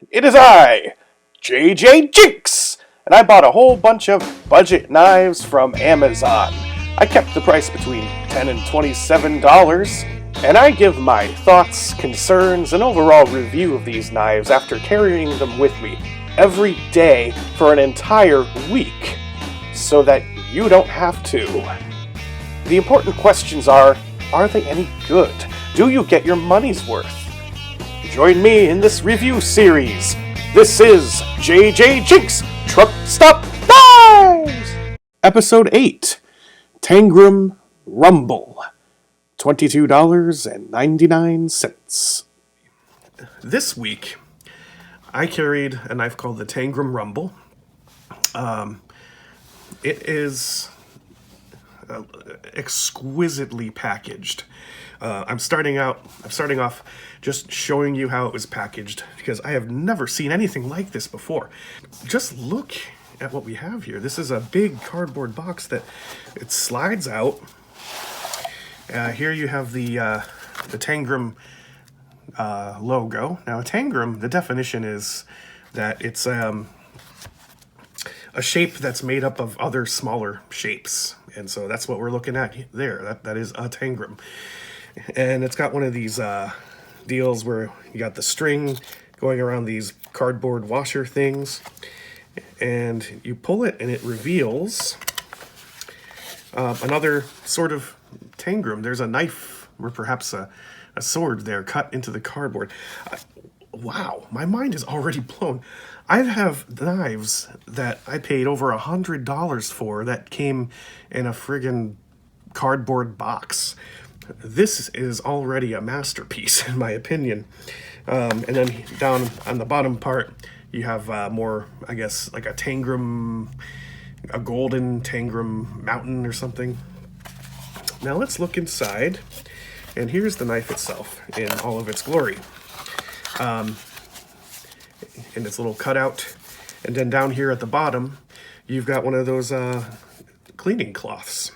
It is I, JJJinks, and I bought a whole bunch of budget knives from Amazon. I kept the price between $10 and $27, and I give my thoughts, concerns, and overall review of these knives after carrying them with me every day for an entire week, so that you don't have to. The important questions are they any good? Do you get your money's worth? Join me in this review series. This is JJJinks Truck Stop Knives! Episode 8, Tangram Rumble, $22.99. This week, I carried a knife called the Tangram Rumble. It is exquisitely packaged. I'm starting off just showing you how it was packaged because I have never seen anything like this before. Just look at what we have here. This is a big cardboard box that it slides out. Here you have the Tangram logo. Now, a Tangram, the definition is that it's a shape that's made up of other smaller shapes. And so that's what we're looking at there. That is a Tangram. And it's got one of these deals where you got the string going around these cardboard washer things. And you pull it and it reveals another sort of Tangram. There's a knife or perhaps a sword there cut into the cardboard. Wow, my mind is already blown. I have knives that I paid over $100 for that came in a friggin' cardboard box. This is already a masterpiece, in my opinion. And then down on the bottom part, you have more, I guess, like a Tangram, a golden Tangram mountain or something. Now let's look inside, and here's the knife itself in all of its glory. In its little cutout. And then down here at the bottom, you've got one of those cleaning cloths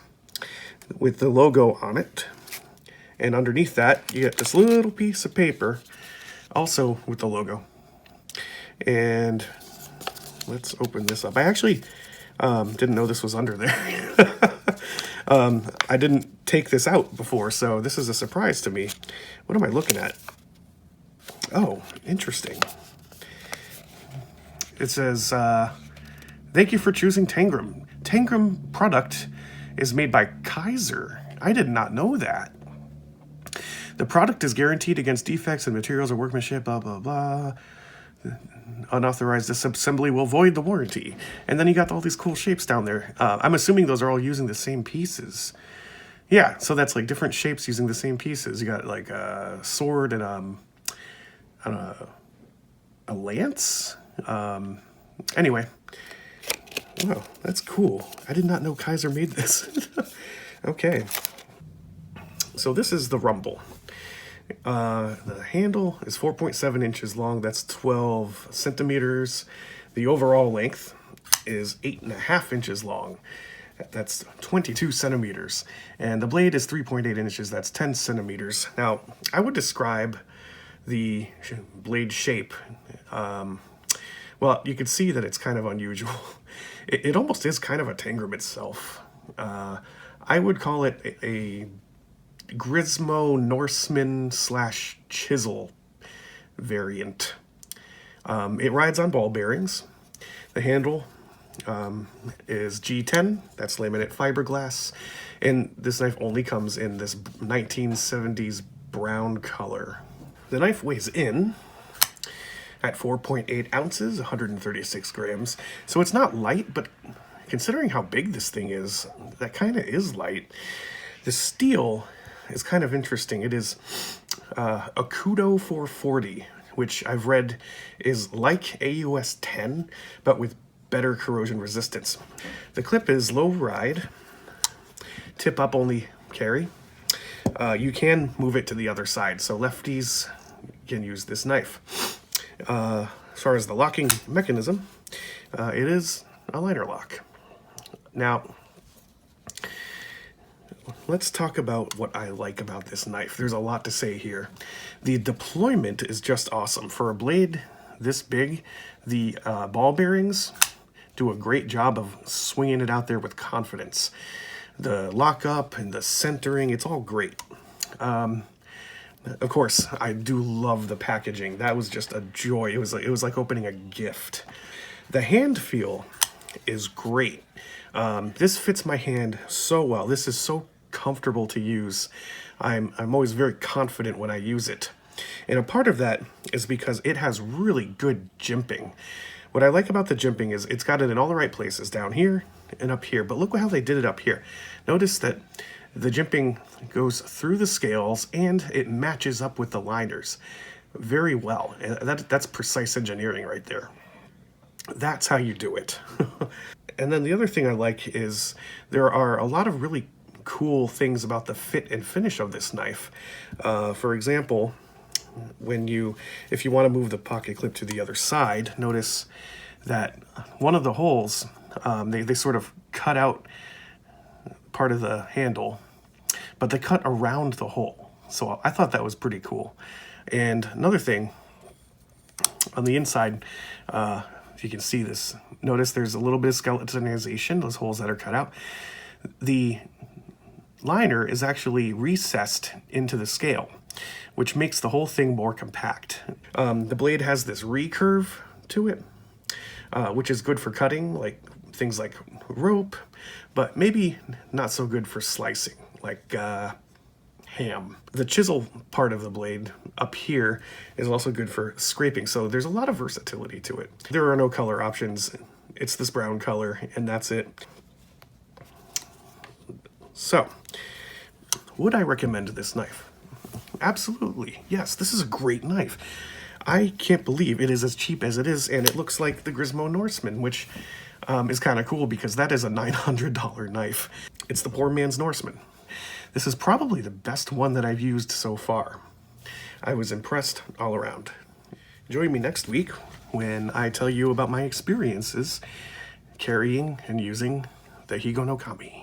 with the logo on it. And underneath that, you get this little piece of paper, also with the logo. And let's open this up. I actually didn't know this was under there. I didn't take this out before, so this is a surprise to me. What am I looking at? Oh, interesting. It says, thank you for choosing Tangram. Tangram product is made by Kaiser. I did not know that. The product is guaranteed against defects in materials or workmanship, blah, blah, blah. Unauthorized disassembly will void the warranty. And then you got all these cool shapes down there. I'm assuming those are all using the same pieces. Yeah, so that's like different shapes using the same pieces. You got like a sword and a lance. Anyway. Wow, that's cool. I did not know Kaiser made this. Okay. So this is the Rumble. The handle is 4.7 inches long. That's 12 centimeters. The overall length is 8.5 inches long. That's 22 centimeters. And the blade is 3.8 inches. That's 10 centimeters. Now, I would describe the blade shape. Well, you can see that it's kind of unusual. It almost is kind of a Tangram itself. I would call it a Grismo Norseman / chisel variant. It rides on ball bearings. The handle is G10. That's laminate fiberglass. And this knife only comes in this 1970s brown color. The knife weighs in at 4.8 ounces, 136 grams. So it's not light, but considering how big this thing is, that kind of is light. The steel is kind of interesting. It is a Kudo 440, which I've read is like AUS 10, but with better corrosion resistance. The clip is low ride, tip up only carry. You can move it to the other side, so lefties can use this knife. As far as the locking mechanism, it is a liner lock. Now, let's talk about what I like about this knife. There's a lot to say here. The deployment is just awesome. For a blade this big, the ball bearings do a great job of swinging it out there with confidence. The lockup and the centering, it's all great. Of course, I do love the packaging. That was just a joy. It was like opening a gift. The hand feel is great. This fits my hand so well. This is so comfortable to use. I'm always very confident when I use it. And a part of that is because it has really good jimping. What I like about the jimping is it's got it in all the right places, down here and up here. But look how they did it up here. Notice that the jimping goes through the scales and it matches up with the liners very well. That's precise engineering right there. That's how you do it. And then the other thing I like is there are a lot of really cool things about the fit and finish of this knife. For example, if you want to move the pocket clip to the other side, notice that one of the holes, they sort of cut out part of the handle, but they cut around the hole. So I thought that was pretty cool. And another thing, on the inside, if you can see this, notice there's a little bit of skeletonization, those holes that are cut out. The liner is actually recessed into the scale, which makes the whole thing more compact. The blade has this recurve to it, which is good for cutting, like things like rope, but maybe not so good for slicing, like ham. The chisel part of the blade up here is also good for scraping, so there's a lot of versatility to it. There are no color options. It's this brown color, and that's it. So, would I recommend this knife? Absolutely, yes, this is a great knife. I can't believe it is as cheap as it is, and it looks like the Grismo Norseman, which is kind of cool because that is a $900 knife. It's the poor man's Norseman. This is probably the best one that I've used so far. I was impressed all around. Join me next week when I tell you about my experiences carrying and using the Higo no Kami.